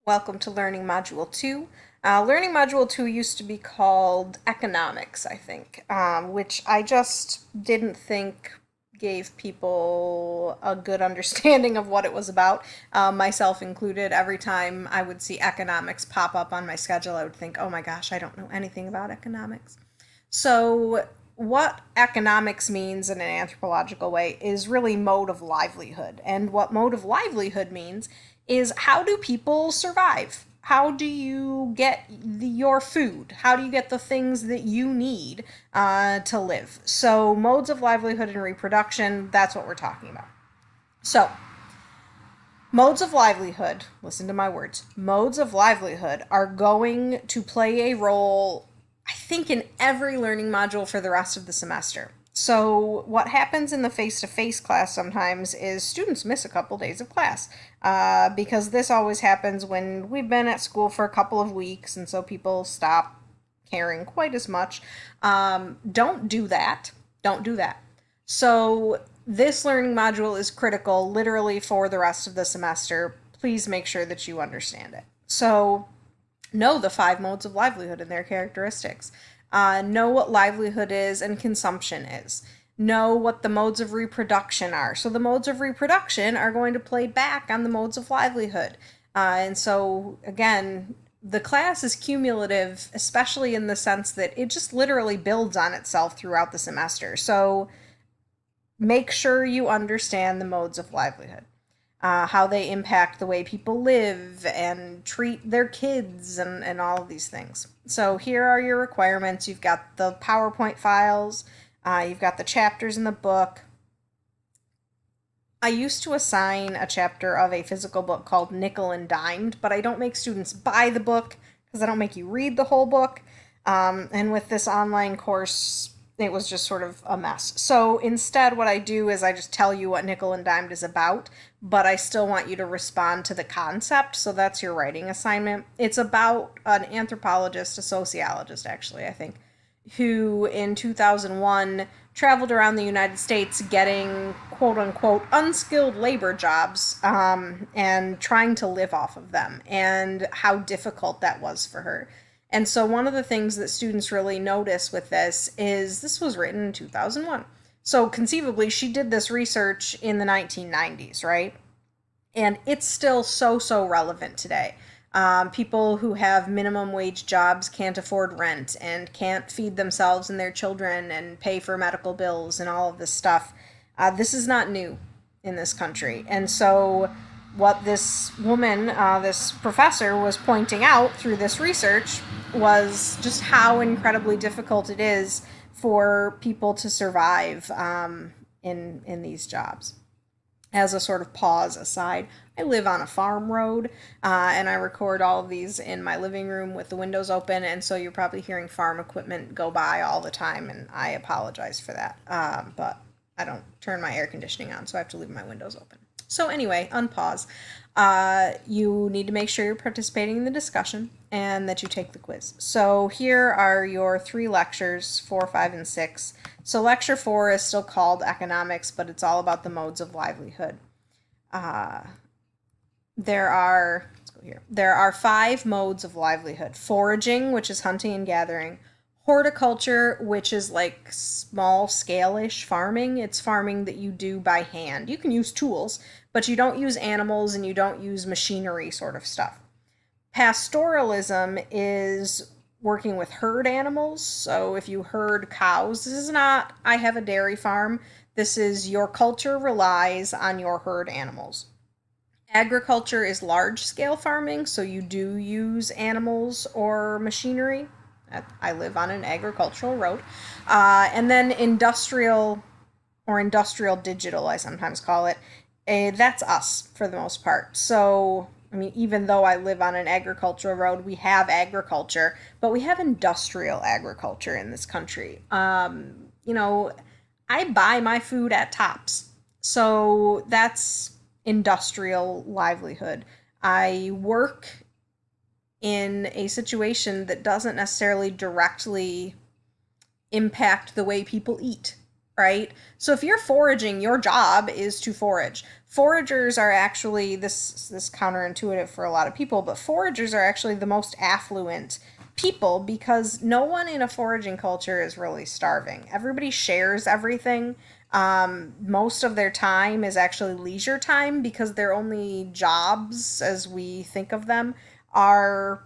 Welcome to Learning Module 2. Learning Module 2 used to be called Economics, I think, which I just didn't think gave people a good understanding of what it was about, myself included. Every time I would see economics pop up on my schedule, I would think, oh my gosh, I don't know anything about economics. So, what economics means in an anthropological way is really mode of livelihood. And what mode of livelihood means is how do people survive? How do you get your food? How do you get the things that you need to live? So, modes of livelihood and reproduction, that's what we're talking about. So, modes of livelihood, listen to my words, modes of livelihood are going to play a role, I think, in every learning module for the rest of the semester. So, what happens in the face to face class sometimes is students miss a couple days of class because this always happens when we've been at school for a couple of weeks, and so people stop caring quite as much. Don't do that. Don't do that. So, this learning module is critical literally for the rest of the semester. Please make sure that you understand it. So, know the five modes of livelihood and their characteristics. Know what livelihood is and consumption is. Know what the modes of reproduction are. So, the modes of reproduction are going to play back on the modes of livelihood. And so, again, the class is cumulative, especially in the sense that it just literally builds on itself throughout the semester. So, make sure you understand the modes of livelihood, how they impact the way people live and treat their kids, and all of these things. So here are your requirements. You've got the PowerPoint files, you've got the chapters in the book. I used to assign a chapter of a physical book called Nickel and Dimed, but I don't make students buy the book because I don't make you read the whole book. And with this online course, it was just sort of a mess. So instead, what I do is I just tell you what Nickel and Dimed is about, but I still want you to respond to the concept. So that's your writing assignment. It's about an anthropologist, a sociologist, actually, I think, who in 2001 traveled around the United States getting quote unquote unskilled labor jobs and trying to live off of them, and how difficult that was for her. And so, one of the things that students really notice with this was written in 2001. So, conceivably, she did this research in the 1990s, right? And it's still so relevant today. People who have minimum wage jobs can't afford rent and can't feed themselves and their children and pay for medical bills and all of this stuff. This is not new in this country. And so, what this woman, this professor, was pointing out through this research was just how incredibly difficult it is for people to survive in these jobs. As a sort of pause aside, I live on a farm road, and I record all of these in my living room with the windows open, and so you're probably hearing farm equipment go by all the time, and I apologize for that. But I don't turn my air conditioning on, so I have to leave my windows open. So anyway, unpause. You need to make sure you're participating in the discussion and that you take the quiz. So here are your three lectures, 4, 5, and 6. So lecture 4 is still called economics, but it's all about the modes of livelihood. Let's go here. There are 5 modes of livelihood: foraging, which is hunting and gathering; horticulture, which is like small scale-ish farming. It's farming that you do by hand. You can use tools, but you don't use animals and you don't use machinery sort of stuff. Pastoralism is working with herd animals. So if you herd cows, this is not, I have a dairy farm. This is your culture relies on your herd animals. Agriculture is large scale farming, so you do use animals or machinery. I live on an agricultural road. And then industrial, or industrial digital, I sometimes call it, that's us for the most part. So, I mean, even though I live on an agricultural road, we have agriculture, but we have industrial agriculture in this country. I buy my food at Tops. So that's industrial livelihood. I work in a situation that doesn't necessarily directly impact the way people eat. right? So if you're foraging, your job is to forage. Foragers are actually this counterintuitive for a lot of people, but foragers are actually the most affluent people because no one in a foraging culture is really starving. Everybody shares everything. Most of their time is actually leisure time because their only jobs, as we think of them, are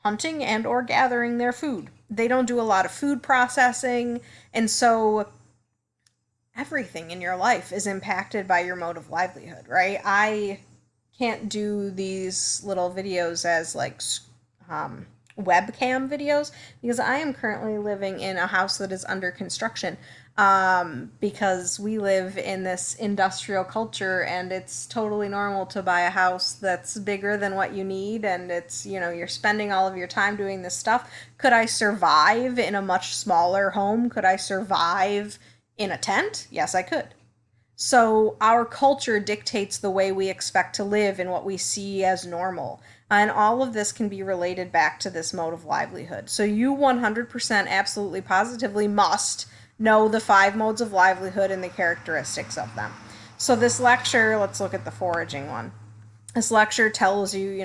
hunting and or gathering their food. They don't do a lot of food processing, and so everything in your life is impacted by your mode of livelihood, right? I can't do these little videos as like um, webcam videos because I am currently living in a house that is under construction because we live in this industrial culture and it's totally normal to buy a house that's bigger than what you need and it's, you're spending all of your time doing this stuff. Could I survive in a much smaller home? Could I survive in a tent? Yes, I could. So our culture dictates the way we expect to live and what we see as normal. And all of this can be related back to this mode of livelihood. So you 100% absolutely positively must know the five modes of livelihood and the characteristics of them. So this lecture, let's look at the foraging one. This lecture tells you,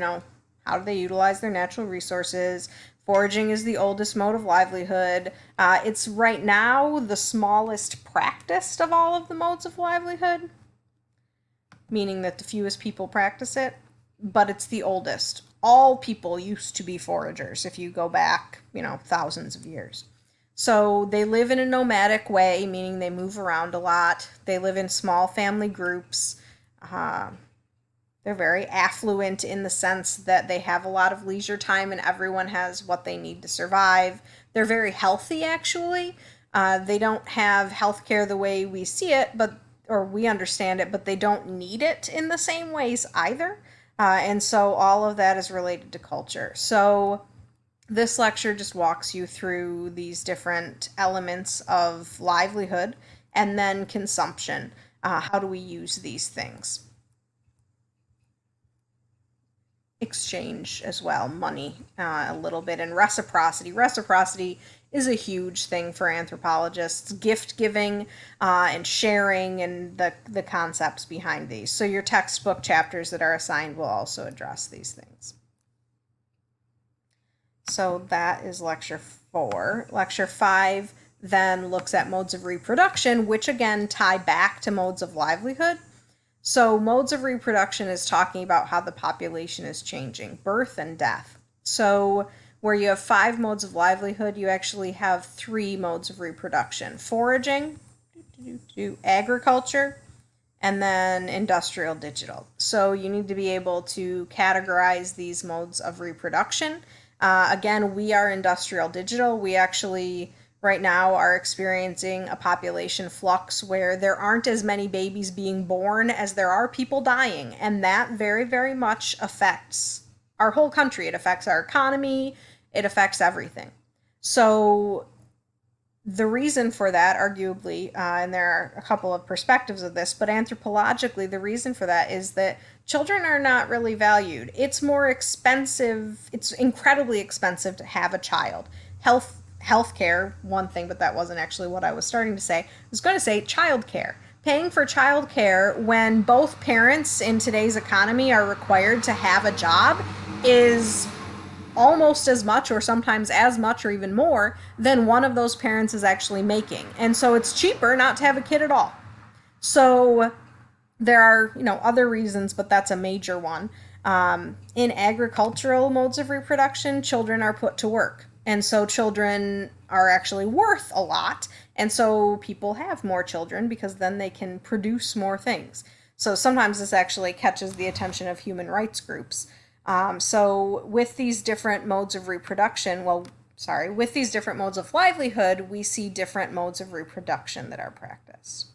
how do they utilize their natural resources. Foraging is the oldest mode of livelihood. It's right now the smallest practiced of all of the modes of livelihood, meaning that the fewest people practice it, but it's the oldest. All people used to be foragers if you go back, thousands of years. So they live in a nomadic way, meaning they move around a lot. They live in small family groups. Uh, they're very affluent in the sense that they have a lot of leisure time and everyone has what they need to survive. They're very healthy, actually. They don't have healthcare the way we see it, or we understand it, but they don't need it in the same ways either. And so all of that is related to culture. So this lecture just walks you through these different elements of livelihood and then consumption. How do we use these things? Exchange as well, money a little bit, and reciprocity. Reciprocity is a huge thing for anthropologists. Gift giving and sharing, and the concepts behind these. So your textbook chapters that are assigned will also address these things. So that is lecture 4. Lecture 5 then looks at modes of reproduction, which again tie back to modes of livelihood. So, modes of reproduction is talking about how the population is changing, birth and death. So, where you have 5 modes of livelihood, you actually have 3 modes of reproduction: foraging, agriculture, and then industrial digital. So, you need to be able to categorize these modes of reproduction. Again, we are industrial digital. We actually right now are experiencing a population flux where there aren't as many babies being born as there are people dying. And that very, very much affects our whole country. It affects our economy. It affects everything. So the reason for that, arguably, and there are a couple of perspectives of this, but anthropologically, the reason for that is that children are not really valued. It's more expensive, it's incredibly expensive to have a child. Healthcare, one thing, but that wasn't actually what I was starting to say. I was going to say childcare. Paying for childcare when both parents in today's economy are required to have a job is almost as much or sometimes as much or even more than one of those parents is actually making. And so it's cheaper not to have a kid at all. So there are, other reasons, but that's a major one. In agricultural modes of reproduction, children are put to work. And so children are actually worth a lot. And so people have more children because then they can produce more things. So sometimes this actually catches the attention of human rights groups. So with these different modes of reproduction, with these different modes of livelihood, we see different modes of reproduction that are practiced.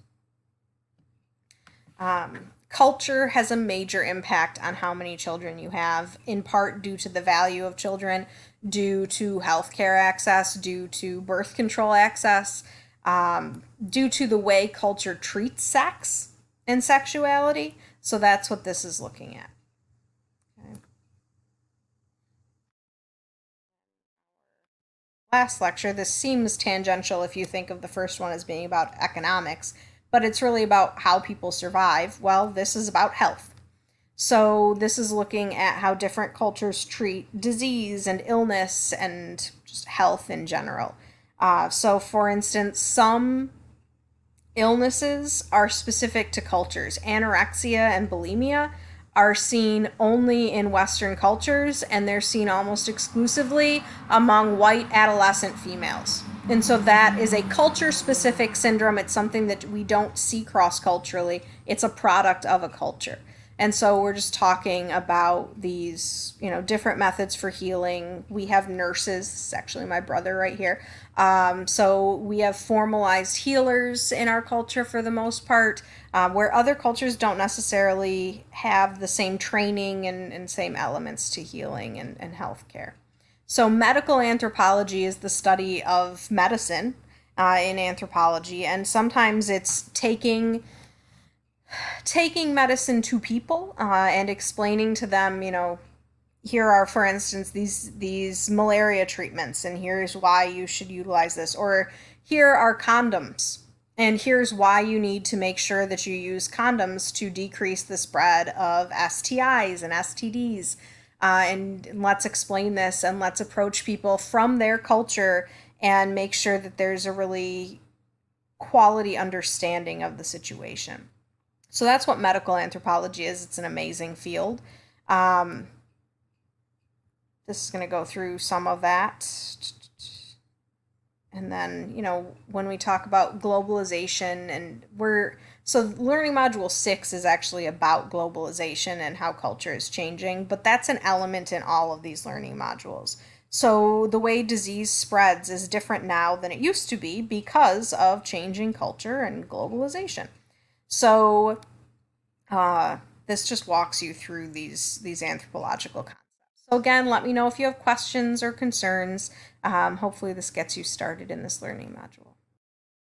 Culture has a major impact on how many children you have, in part due to the value of children, due to healthcare access, due to birth control access, due to the way culture treats sex and sexuality. So that's what this is looking at. Okay. last lecture, this seems tangential if you think of the first one as being about economics, but it's really about how people survive. Well, this is about health. So this is looking at how different cultures treat disease and illness and just health in general. So, for instance, some illnesses are specific to cultures. Anorexia and bulimia are seen only in Western cultures, and they're seen almost exclusively among white adolescent females. And so that is a culture specific syndrome. It's something that we don't see cross culturally, it's a product of a culture. And so we're just talking about these, different methods for healing. We have nurses. This is actually my brother right here. So we have formalized healers in our culture for the most part, where other cultures don't necessarily have the same training and same elements to healing and healthcare. So medical anthropology is the study of medicine in anthropology, and sometimes it's taking medicine to people and explaining to them, here are, for instance, these malaria treatments, and here's why you should utilize this, or here are condoms, and here's why you need to make sure that you use condoms to decrease the spread of STIs and STDs. And let's explain this, and let's approach people from their culture and make sure that there's a really quality understanding of the situation. So that's what medical anthropology is. It's an amazing field. This is going to go through some of that. And then, when we talk about globalization, so learning module 6 is actually about globalization and how culture is changing, but that's an element in all of these learning modules. So the way disease spreads is different now than it used to be because of changing culture and globalization. So this just walks you through these anthropological concepts. So again, let me know if you have questions or concerns. Hopefully this gets you started in this learning module.